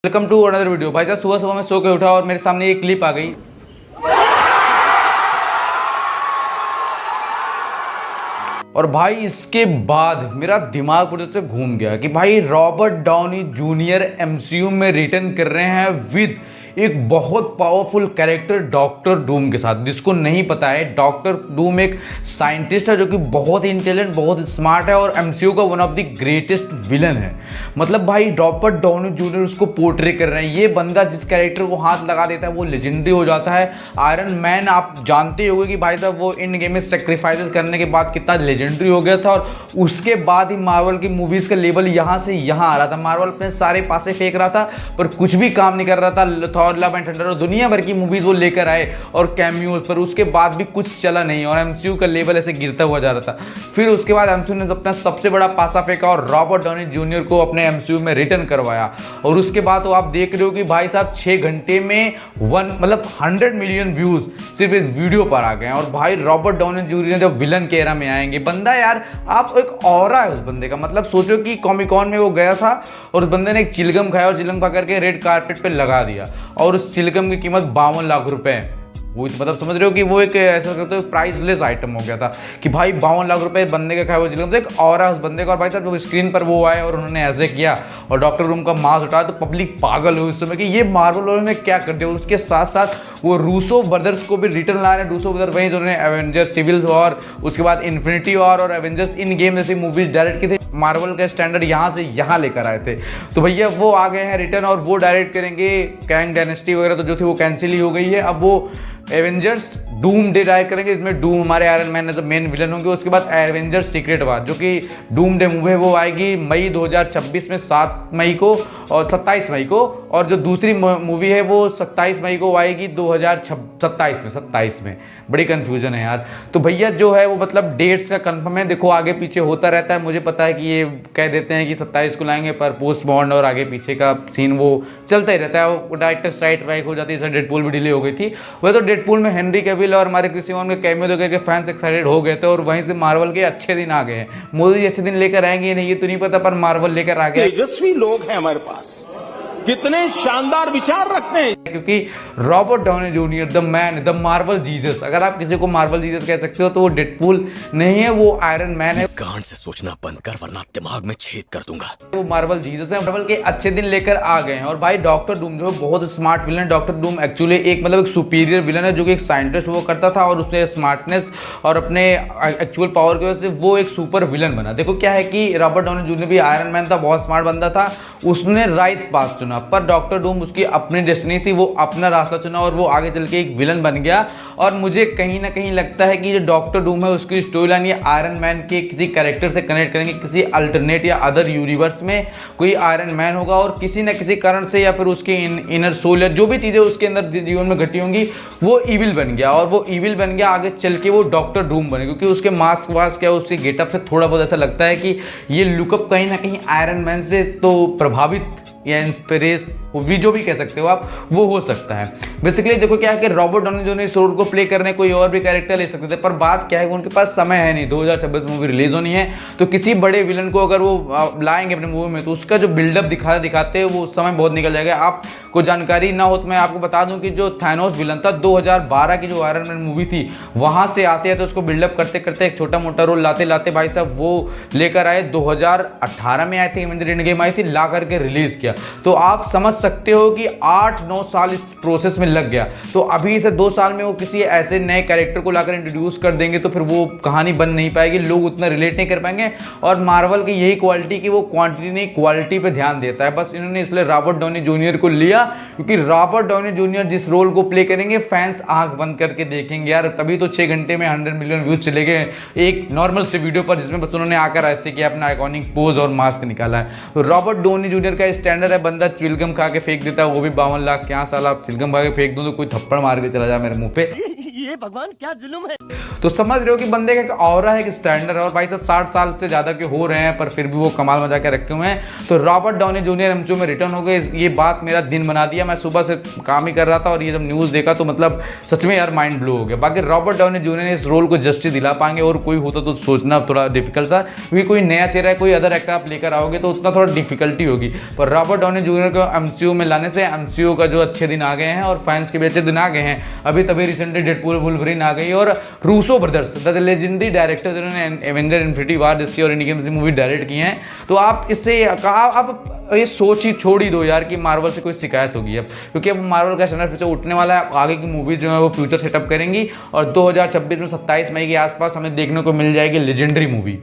Welcome to another video. भाई साहब सुबह सुबह मैं सो के उठा और मेरे सामने एक क्लिप आ गई। और भाई इसके बाद मेरा दिमाग पूरी तरह से घूम गया कि भाई रॉबर्ट डाउनी जूनियर एमसीयू में रिटर्न कर रहे हैं विद एक बहुत पावरफुल कैरेक्टर डॉक्टर डूम के साथ। जिसको नहीं पता है, डॉक्टर डूम एक साइंटिस्ट है जो कि बहुत ही इंटेलिजेंट, बहुत स्मार्ट है और एमसीयू का one of the greatest villain है। मतलब भाई रॉबर्ट डाउनी जूनियर उसको पोर्ट्रे कर रहे हैं। ये बंदा जिस कैरेक्टर को हाथ लगा देता है वो लेजेंडरी हो जाता है। आयरन मैन आप जानते होंगे कि भाई साहब वो इन गेम में सेक्रीफाइसेस करने के बाद कितना लेजेंडरी हो गया था और उसके बाद ही मार्वल की मूवीज का लेवल यहाँ से यहाँ आ रहा था। मार्वल अपने सारे पासे फेंक रहा था पर कुछ भी काम नहीं कर रहा था। थॉर, लव एंड थंडर और दुनिया भर की मूवीज वो लेकर आए और कैमियोज पर, उसके बाद भी कुछ चला नहीं और एमसीयू का लेवल ऐसे गिरता हुआ जा रहा था। फिर उसके बाद एमसीयू ने अपना सबसे बड़ा पासा फेंका और रॉबर्ट डाउनी जूनियर को अपने एमसीयू में रिटर्न करवाया। और उसके बाद तो आप देख रहे हो कि भाई साहब 6 घंटे में 100 मिलियन व्यूज सिर्फ इस वीडियो पर आ गए हैं। और भाई रॉबर्ट डाउनी जूनियर जब विलन के एरा में आएंगे, बंदा यार आप एक ऑरा है उस बंदे का। मतलब सोचो कि कॉमिक कॉन में वो गया था और उस बंदे ने एक चिलगम खाया और चिलगम खा करके रेड कारपेट पे लगा दिया और उस चिलगम की कीमत 52 लाख रुपए। वो मतलब समझ रहे हो कि वो एक ऐसा कहते हो प्राइसलेस आइटम हो गया था कि भाई 52 लाख रुपए बंदे का खाया वो चिलगम। तो एक ऑरा उस बंदे का। और भाई साहब जब स्क्रीन पर वो आए और उन्होंने ऐसे किया और डॉक्टर डूम का मास्क उठाया तो पब्लिक पागल हुई उस समय कि ये मार्वल वालों ने क्या कर दिया। उसके साथ साथ वो रूसो ब्रदर्स को भी रिटर्न ला रहे हैं। रूसो ब्रदर्स वही जिन्होंने एवेंजर्स सिविल वॉर, उसके बाद इन्फिनिटी वॉर और एवेंजर्स इन गेम जैसी मूवीज डायरेक्ट की थी। मार्वल का स्टैंडर्ड यहाँ से यहाँ लेकर आए थे। तो भैया वो आ गए हैं रिटर्न और वो डायरेक्ट करेंगे। कैंग डायनेस्टी वगैरह तो जो थी वो कैंसिल ही हो गई है। अब वो एवेंजर्स डूम डे डायरेक्ट करेंगे। इसमें डूम हमारे Iron Man as main villain होंगे। उसके बाद एवेंजर्स सीक्रेट वार जो कि डूम डे मूवी है वो आएगी मई 2026 में 7 मई को और 27 मई को। और जो दूसरी मूवी है वो 27 मई को आएगी 2027 में। बड़ी कंफ्यूजन है यार। तो भैया जो है वो मतलब डेट्स का कंफर्म है। देखो आगे पीछे होता रहता है। मुझे पता है कि ये कह देते हैं कि 27 को लाएंगे पर पोस्ट बॉन्ड और आगे पीछे का सीन वो चलता ही रहता है। वो डायरेक्टर स्ट्राइक हो जाती है। डेडपूल भी डिले हो गई थी। वह तो डेडपूल में हेनरी कैविल और हमारे क्रिस इवांस के कैमियो देख के फैंस एक्साइटेड हो गए थे और वहीं से मार्वल के अच्छे दिन आ गए हैं। मोदी अच्छे दिन लेकर आएंगे नहीं ये तो नहीं पता पर मार्वल लेकर आ गए। तेजस्वी लोग हैं हमारे पास, कितने शानदार विचार रखते हैं। क्योंकि Robert Downey junior the man, the Marvel Jesus, अगर आप किसी को मार्वल जीसस कह सकते हो तो वो डेडपूल नहीं है, वो आयरन मैन है। गांड से सोचना बंद कर वरना दिमाग में छेद कर दूंगा। वो मार्वल जीसस है। मार्वल के अच्छे दिन लेकर आ गए हैं। और भाई डॉक्टर डूम जो है बहुत smart villain. Doctor Doom actually एक मतलब एक सुपीरियर विलन है जो कि एक साइंटिस्ट वो करता था और उसने स्मार्टनेस और अपने एक्चुअल पावर की वजह से वो एक सुपर विलन बना। देखो क्या है कि रॉबर्ट डाउनी जूनियर भी आयरन मैन था, बहुत स्मार्ट बंदा था, उसने राइट पाथ चुना। पर डॉक्टर डूम उसकी अपनी डेस्टिनी थी, वो अपना रास्ता चुना और वो आगे चल के एक विलन बन गया। और मुझे कहीं ना कहीं लगता है कि जो डॉक्टर डूम है उसकी स्टोरी लाइन ये आयरन मैन के किसी कैरेक्टर से कनेक्ट करेंगे। किसी अल्टरनेट या अदर यूनिवर्स में कोई आयरन मैन होगा और किसी न किसी कारण से या फिर उसके इनर सोल या जो भी चीज़ें उसके अंदर जीवन में घटी होंगी वो इविल बन गया। और वो इविल बन गया आगे चल के वो डॉक्टर डूम बने क्योंकि उसके मास्क वास्क क्या उसके गेटअप से थोड़ा बहुत ऐसा लगता है कि ये लुकअप कहीं ना कहीं आयरन मैन से तो प्रभावित या इंस्पिरेशन भी जो भी कह सकते हो आप वो हो सकता है। बेसिकली देखो क्या है कि रॉबर्ट डाउनी जूनियर इस रोल को प्ले करने कोई और भी कैरेक्टर ले सकते थे पर बात क्या है कि उनके पास समय है नहीं। 2026 मूवी रिलीज होनी है तो किसी बड़े विलन को अगर वो लाएंगे अपने मूवी में तो उसका जो बिल्डअप दिखाते हैं वो समय बहुत निकल जाएगा। आपको जानकारी ना हो तो मैं आपको बता दूं कि जो थैनोस विलन था 2012 की जो आयरन मैन मूवी थी वहां से आते हैं तो उसको बिल्डअप करते करते एक छोटा मोटा रोल लाते लाते भाई साहब वो लेकर आए 2018 में आई थी एवेंजर एंड गेम आई थी, ला करके रिलीज किया। तो आप समझ सकते हो कि 8-9 साल इस प्रोसेस में लग गया। तो अभी से 2 साल में वो किसी ऐसे नए कैरेक्टर को लाकर इंट्रोड्यूस कर देंगे तो फिर वो कहानी बन नहीं पाएगी, लोग उतना रिलेट नहीं कर पाएंगे। और मार्वल की यही क्वालिटी कि वो क्वांटिटी नहीं क्वालिटी पे ध्यान देता है। बस इन्होंने इसलिए रॉबर्ट डाउनी जूनियर को लिया क्योंकि रॉबर्ट डाउनी जूनियर जिस रोल को प्ले करेंगे फैंस आंख बंद करके देखेंगे यार। तभी तो 6 घंटे में 100 मिलियन व्यूज चले गए एक नॉर्मल से वीडियो पर जिसमें बस उन्होंने आकर ऐसे किया, अपना आइकॉनिक पोज और मास्क निकाला है। तो रॉबर्ट डाउनी जूनियर का स्टैंडर्ड है, बंदा चिलगम खा के फेंक देता है वो भी 52 लाख। क्या साल आप चिलगम खा के फेंक दूं तो कोई थप्पड़ मार के चला जाए मेरे मुंह पे। ये भगवान क्या जुल्म है। तो समझ रहे हो कि बंदे का ऑरा है, एक स्टैंडर्ड है। और भाई साहब 60 साल से ज्यादा के हो रहे हैं पर फिर भी वो कमाल मजा के रखे हुए हैं। तो रॉबर्ट डाउनी जूनियर एमसीयू में रिटर्न हो गए, ये बात मेरा दिन बना दिया। मैं सुबह से काम ही कर रहा था और ये जब न्यूज देखा तो मतलब सच में यार माइंड ब्लो हो गया। बाकी रॉबर्ट डाउनी जूनियर ने इस रोल को जस्टिस दिला पाएंगे और कोई होता तो सोचना थोड़ा डिफिकल्ट था क्योंकि कोई नया चेहरा है, कोई अदर एक्टर आप लेकर आओगे तो उतना थोड़ा डिफिकल्टी होगी। पर रॉबर्ट रॉबर्ट डॉनी जूनियर को एमसीयू में लाने से एमसीयू का जो अच्छे दिन आ गए हैं और फैंस के भी अच्छे दिन आ गए हैं। अभी तभी रिसेंटली डेडपूल वुल्वरीन आ गई और Russo brothers the legendary director जिन्होंने एवेंजर इन्फिनिटी वॉर जैसी और इंडियन मूवी डायरेक्ट की हैं, तो आप इससे आप ये सोच ही छोड़ ही दो यार कि मार्वल से कोई शिकायत होगी अब, क्योंकि अब मार्वल का स्टैंडर्ड फिर से उठने वाला है। आगे की मूवी जो है वो फ्यूचर सेटअप करेंगी और 2026 में 27 मई के आसपास हमें देखने को मिल जाएगी लेजेंडरी मूवी।